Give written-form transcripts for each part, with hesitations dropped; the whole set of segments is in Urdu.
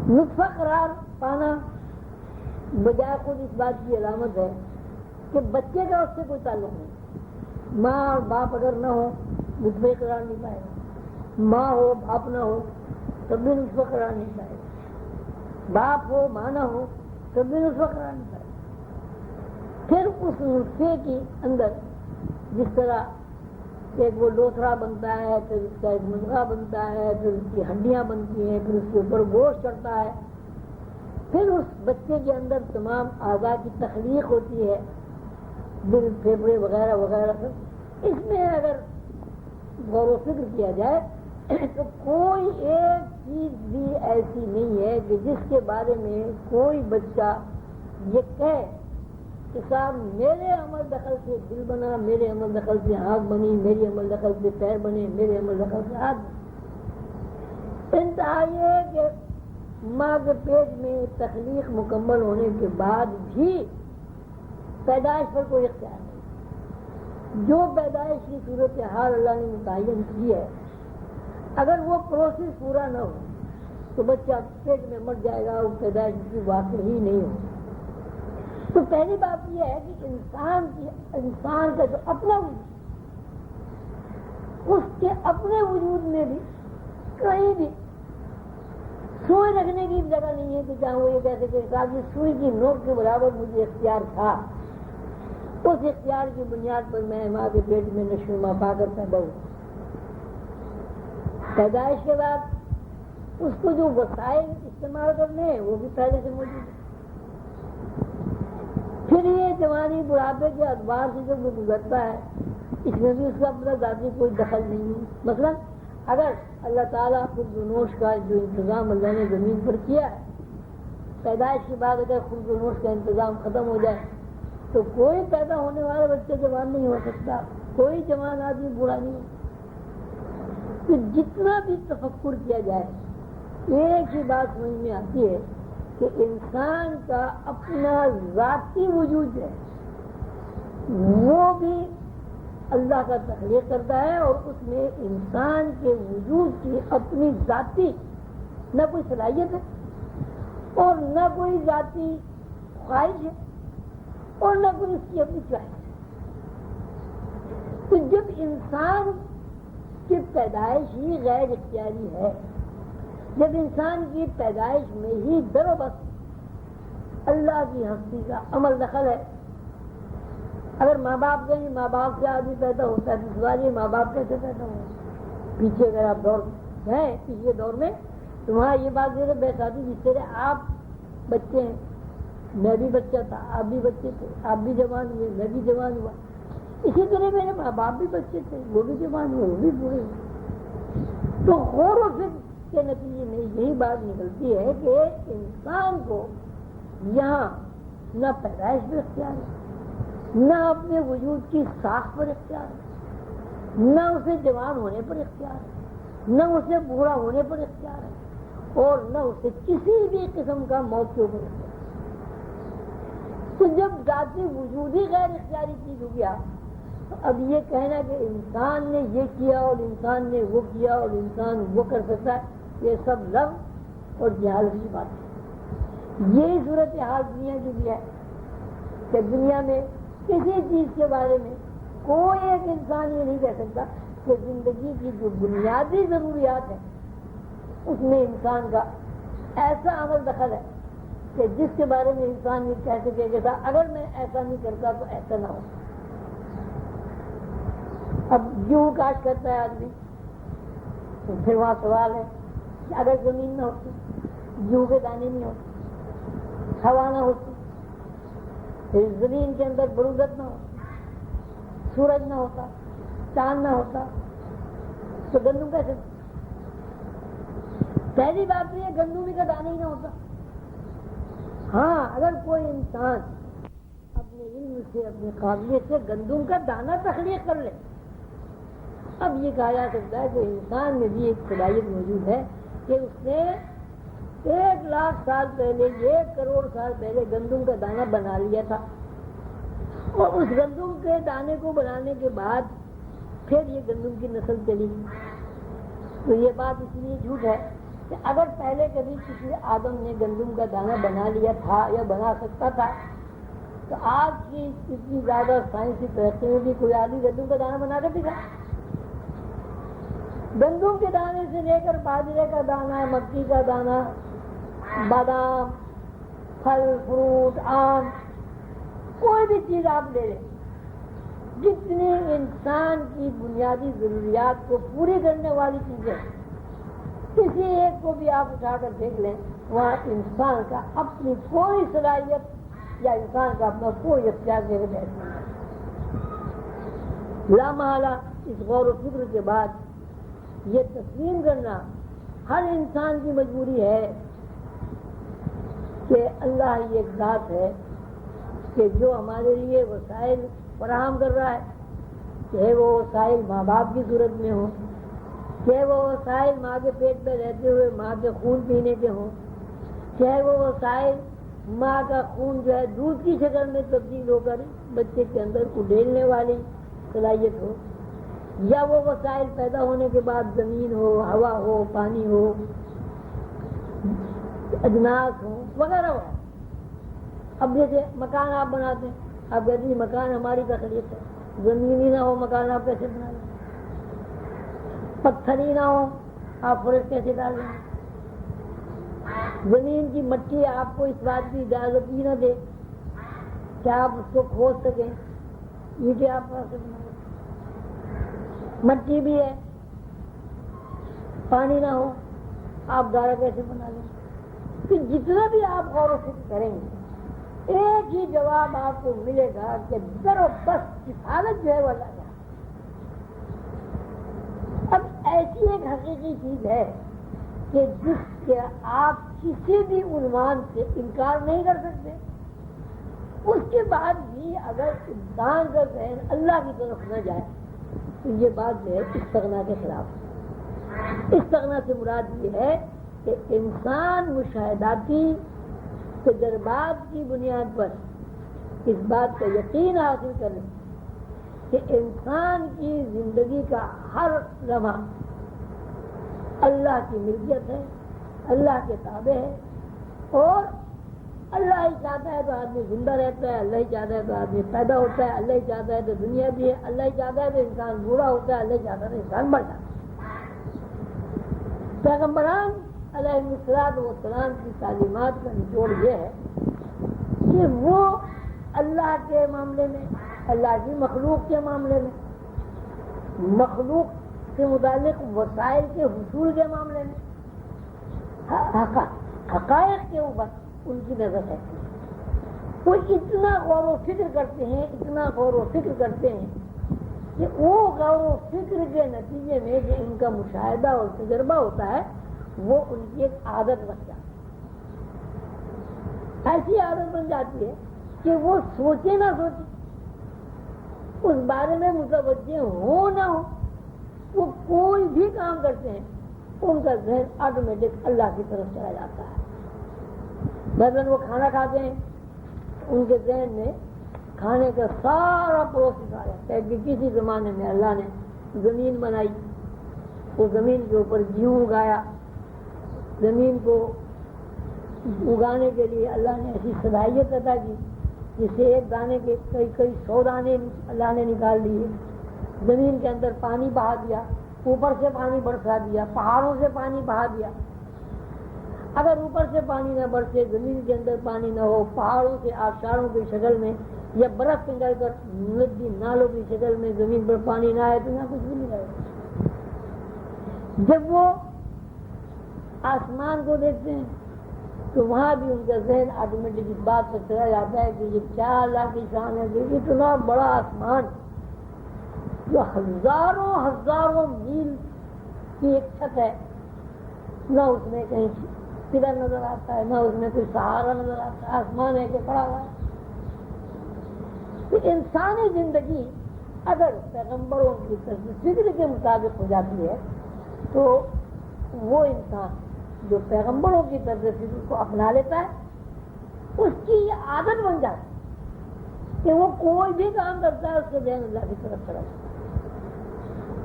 نطفہ قرار پانا بجائے خود اس بات کی علامت ہے کہ بچے کا اس سے کوئی تعلق نہیں. ماں اور باپ اگر نہ ہو نطفہ قرار نہیں پائے گا. ماں ہو باپ نہ ہو تب بھی نطفہ قرار نہیں پائے گا. باپ ہو ماں نہ ہو تب بھی نطفہ قرار نہیں پائے گا. پھر اس نطفے کے اندر جس طرح ایک وہ لوتھڑا بنتا ہے، پھر اس کا ایک مضغہ بنتا ہے، پھر اس کی ہڈیاں بنتی ہیں، پھر اس کے اوپر گوشت چڑھتا ہے، پھر اس بچے کے اندر تمام اعضاء کی تخلیق ہوتی ہے، دل پھیپھڑے وغیرہ وغیرہ سب. اس میں اگر غور و فکر کیا جائے تو کوئی ایک چیز بھی ایسی نہیں ہے کہ جس کے بارے میں کوئی بچہ یہ کہے کہ صاحب میرے عمل دخل سے دل بنا، میرے عمل دخل سے آنکھ بنی، میری عمل دخل سے پیر بنے، میرے عمل دخل سے ہاتھ بنے. انتہا یہ ہے کہ ماں کے پیٹ میں تخلیق مکمل ہونے کے بعد بھی پیدائش پر کوئی اختیار نہیں. جو پیدائش کی صورتحال اللہ نے متعین کی ہے، اگر وہ پروسیس پورا نہ ہو تو بچہ پیٹ میں مر جائے گا، وہ پیدائش کی واقع ہی نہیں ہو. تو پہلی بات یہ ہے کہ انسان کا جو اپنا وجود، اس کے اپنے وجود میں بھی کہیں بھی سوئی رکھنے کی جگہ نہیں ہے کہ جہاں وہ یہ کہہ سکے کہ سوئی کی نوک کے برابر مجھے اختیار تھا. اس اختیار کی بنیاد پر میں ماں کے پیٹ میں نشوما پا کر پیدا ہوں. پیدائش کے بعد اس کو جو وسائل استعمال کرنے ہیں وہ بھی پہلے سے موجود ہے. پھر یہ جوانی بڑھاپے کے ادوار سے جب وہ گزرتا ہے، اس میں بھی اس کا اپنا ذاتی کوئی دخل نہیں ہے. مثلا اگر اللہ تعالیٰ خبز و نوش کا جو انتظام اللہ نے زمین پر کیا ہے، پیدائش کے بعد اگر خبز و نوش کا انتظام ختم ہو جائے تو کوئی پیدا ہونے والا بچہ جوان نہیں ہو سکتا، کوئی جوان آدمی بوڑھا نہیں ہو سکتا. تو جتنا بھی تفکر کیا جائے ایک ہی بات سمجھ میں آتی ہے کہ انسان کا اپنا ذاتی وجود ہے وہ بھی اللہ کا تخلیق کرتا ہے، اور اس میں انسان کے وجود کی اپنی ذاتی نہ کوئی صلاحیت ہے اور نہ کوئی ذاتی خواہش ہے اور نہ کوئی اس کی اپنی چوائس ہے. تو جب انسان کی پیدائش ہی غیر اختیاری ہے، جب انسان کی پیدائش میں ہی در و بس اللہ کی ہستی کا عمل دخل ہے. اگر ماں باپ کہیں ماں باپ سے آدمی پیدا ہوتا ہے تو سوال یہ ماں باپ کیسے پیدا ہو؟ پیچھے اگر آپ دور ہیں پچھلے دور میں تو وہاں یہ بات یہ بے شادی جس طرح آپ بچے ہیں، میں بھی بچہ تھا، آپ بھی بچے تھے، آپ بھی جوان ہوئے، میں بھی جوان ہوا، اسی طرح میرے ماں باپ بھی بچے تھے، وہ بھی جوان ہوئے، وہ بھی بوڑھے ہوئے. تو غور و فکر کے نتیجے میں یہی بات نکلتی ہے کہ انسان کو یہاں نہ پیدائش پر اختیار ہے، نہ اپنے وجود کی ساخت پر اختیار ہے، نہ اسے جوان ہونے پر اختیار ہے، نہ اسے بوڑھا ہونے پر اختیار ہے، اور نہ اسے کسی بھی قسم کا موت کے اوپر اختیار ہے. تو جب ذاتی وجود ہی غیر اختیاری چیز ہو گیا تو اب یہ کہنا کہ انسان نے یہ کیا اور انسان نے وہ کیا اور انسان وہ کر سکتا ہے، یہ سب لفظ اور جہالت کی بات ہے. یہی صورتحال دنیا کی بھی ہے کہ دنیا میں کسی چیز کے بارے میں کوئی ایک انسان یہ نہیں کہہ سکتا کہ زندگی کی جو بنیادی ضروریات ہیں اس میں انسان کا ایسا عمل دخل ہے کہ جس کے بارے میں انسان یہ کہہ سکے کہ اگر میں ایسا نہیں کرتا تو ایسا نہ ہو. اب گیہوں کاشت کرتا ہے آدمی تو پھر وہاں سوال ہے کہ اگر زمین نہ ہوتی، گیہوں کے دانے نہیں ہوتے، ہوا نہ ہوتی، پھر زمین کے اندر برودت نہ ہوتی، سورج نہ ہوتا، چاند نہ ہوتا تو گندم کیسے؟ پہلی بات تو یہ گندم کا دانہ ہی نہ ہوتا. ہاں اگر کوئی انسان اپنے علم سے اپنی قابلیت سے گندم کا دانہ تخلیق کر لے، اب یہ کہا جا سکتا ہے کہ انسان میں بھی ایک صلاحیت موجود ہے کہ اس نے 1,00,000 سال پہلے، 1 کروڑ سال پہلے گندم کا دانہ بنا لیا تھا، اور اس گندم کے دانے کو بنانے کے بعد پھر یہ گندم کی نسل چلی. تو یہ بات اس لیے جھوٹ ہے کہ اگر پہلے کبھی کسی آدم نے گندم کا دانہ بنا لیا تھا یا بنا سکتا تھا تو آج کی اتنی زیادہ سائنسی ترقی میں بھی کوئی آدمی گندم کا دانہ بنا کر دکھا. گندم کے دانے سے لے کر باجرے کا دانہ، مکئی کا دانہ، بادام، پھل فروٹ، آم، کوئی بھی چیز آپ لے لیں، جتنی انسان کی بنیادی ضروریات کو پوری کرنے والی چیزیں کسی ایک کو بھی آپ اٹھا کر دیکھ لیں، وہاں انسان کا اپنی کوئی صلاحیت یا انسان کا اپنا کوئی اختیار دے کر بیٹھ نہیں ہے. لامحالہ اس غور و فکر کے بعد یہ تسلیم کرنا ہر انسان کی مجبوری ہے کہ اللہ ہی ایک ذات ہے کہ جو ہمارے لیے وسائل فراہم کر رہا ہے، چاہے وہ وسائل ماں باپ کی صورت میں ہوں، چاہے وہ وسائل ماں کے پیٹ میں رہتے ہوئے ماں کے خون پینے کے ہوں، چاہے وہ وسائل ماں کا خون جو ہے دودھ کی شکل میں تبدیل ہو کر بچے کے اندر اڈیلنے والی صلاحیت ہو، یا وہ وسائل پیدا ہونے کے بعد زمین ہو، ہوا ہو، پانی ہو، اجناس ہو وغیرہ ہو. اب جیسے مکان آپ بناتے ہیں، آپ کہتے ہیں مکان ہماری تخلیق ہے، زمین ہی نہ ہو مکان آپ کیسے بنا لیں؟ پتھر ہی نہ ہو آپ فرش کیسے ڈال لیں؟ زمین کی مٹی آپ کو اس بات کی اجازت ہی نہ دے کہ آپ اس کو کھود سکیں، اینٹیں آپ کیسے بنا لیں؟ مٹی بھی ہے، پانی نہ ہو آپ گارا کیسے بنا لیں؟ کہ جتنا بھی آپ غور و فکر کریں گے ایک ہی جواب آپ کو ملے گا کہ در و بس کفالت جو ہے وہ اللہ نے. اب ایسی ایک حقیقی چیز ہے کہ جس کے آپ کسی بھی عنوان سے انکار نہیں کر سکتے، اس کے بعد بھی اگر انسان کا ذہن اللہ کی طرف نہ جائے تو یہ بات جو ہے استغنا کے خلاف ہے. استغنا سے مراد یہ ہے کہ انسان مشاہداتی تجربات کی بنیاد پر اس بات کا یقین حاصل کرے کہ انسان کی زندگی کا ہر لمحہ اللہ کی ملکیت ہے، اللہ کے تابع ہے، اور اللہ ہی چاہتا ہے تو آدمی زندہ رہتا ہے، اللہ ہی چاہتا ہے تو آدمی پیدا ہوتا ہے، اللہ ہی چاہتا ہے تو دنیا بھی ہے، اللہ ہی چاہتا ہے تو انسان بوڑھا ہوتا ہے، اللہ ہی چاہتا ہے تو انسان مر جاتا ہے. پیغمبران علیہ السلام کی تعلیمات کا نچوڑ یہ ہے کہ وہ اللہ کے معاملے میں، اللہ کی مخلوق کے معاملے میں، مخلوق سے متعلق وسائل کے حصول کے معاملے میں حقائق کے اوپر ان کی نظر ہے. وہ اتنا غور و فکر کرتے ہیں، اتنا غور و فکر کرتے ہیں کہ وہ غور و فکر کے نتیجے میں جو ان کا مشاہدہ اور تجربہ ہوتا ہے وہ ان کی ایک عادت بن جاتی ہے. ایسی عادت بن جاتی ہے کہ وہ سوچے نہ سوچے، اس بارے میں متوجہ ہو نہ ہو، وہ کوئی بھی کام کرتے ہیں ان کا ذہن آٹومیٹک اللہ کی طرف چلا جاتا ہے. مثلاً وہ کھانا کھاتے ہیں، ان کے ذہن میں کھانے کا سارا پروسیس آ جاتا ہے کہ کسی زمانے میں اللہ نے زمین بنائی، وہ زمین کے اوپر گیہوں اگایا، زمین کو اگانے کے لیے اللہ نے ایسی صلاحیت عطا کی جس سے ایک دانے کے کئی 100 دانے اللہ نے نکال لیے. زمین کے اندر پانی بہا دیا، اوپر سے پانی برسا دیا، پہاڑوں سے پانی بہا دیا. اگر اوپر سے پانی نہ برسے، زمین کے اندر پانی نہ ہو، پہاڑوں سے آبشاروں کی شکل میں یا برف پگھل کر ندی نالوں کی شکل میں زمین پر پانی نہ آئے تو یہاں کچھ بھی نہیں رہے. جب وہ آسمان کو دیکھتے ہیں تو وہاں بھی ان کا ذہن آٹومیٹک اس بات پر چلا جاتا ہے کہ یہ کیا اللہ کی شان ہے کہ اتنا بڑا آسمان جو ہزاروں ہزاروں میل کی ایک چھت ہے، نہ اس میں کہیں پلر نظر آتا ہے، نہ اس میں کوئی سہارا نظر آتا ہے، آسمان ہے کہ پڑا ہوا ہے. تو انسانی زندگی اگر پیغمبروں کی فکر کے مطابق ہو جاتی ہے تو وہ انسان جو پیغمبروں کی طرز فکر کو اپنا لیتا ہے اس کی یہ عادت بن جاتی ہے کہ وہ کوئی بھی کام کرتا ہے اس کے ذہن اللہ کی طرف چلا جاتا ہے.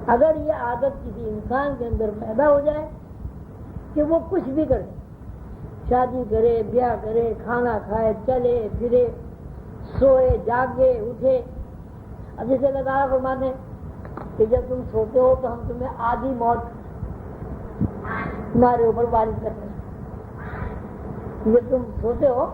اگر یہ عادت کسی انسان کے اندر پیدا ہو جائے کہ وہ کچھ بھی کرے، شادی کرے، بیاہ کرے، کھانا کھائے، چلے پھرے، سوئے، جاگے، اٹھے. اب جیسے اللہ تعالیٰ فرماتے ہیں کہ جب تم سوتے ہو تو ہم تمہیں آدھی موت تمہارے اوپر وارد کرتے ہیں. جب تم سوتے ہو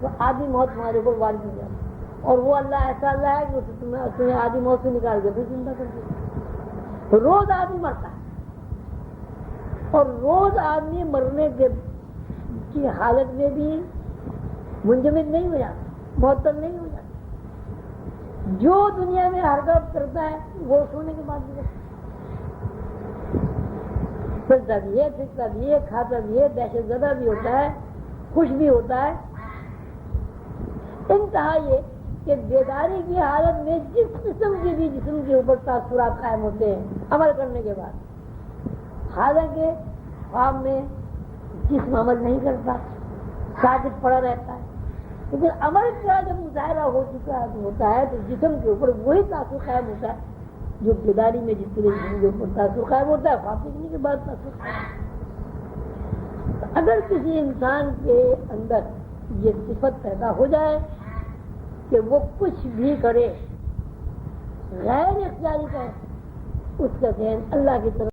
تو آدھی موت تمہارے اوپر وارد ہو جاتی ہے. اور وہ اللہ ایسا اللہ ہے کہ تمہیں آدھی موت سے نکال کے پھر زندہ کر دیتا ہے. روز آدمی مرتا ہے، اور روز آدمی مرنے کی حالت میں بھی منجمد نہیں ہو جاتا، معطل نہیں ہو جاتا. جو دنیا میں حرکت کرتا ہے وہ سونے کے بعد بھی کرتا ہے. پھرتا بھی ہے، پھرتا بھی ہے، کھاتا بھی ہے، دہشت زدہ بھی ہوتا ہے، خوش بھی ہوتا ہے. انتہا یہ کہ بیداری کی حالت میں جس قسم کے بھی جسم کے اوپر تاثرات قائم ہوتے ہیں عمل کرنے کے بعد، حالانکہ خواب میں جسم عمل نہیں کرتا، ساکت پڑا رہتا ہے، لیکن عمل کا جب مظاہرہ ہو چکا ہوتا ہے تو جسم کے اوپر وہی تاثر قائم ہوتا ہے جو بیداری میں جس طرح جسم کے اوپر تاثر قائم ہوتا ہے خواب دیکھنے کے بعد تاثر قائم. اگر کسی انسان کے اندر یہ صفت پیدا ہو جائے کہ وہ کچھ بھی کرے، غیر اختیاری کرے، اس کا ذہن اللہ کی طرف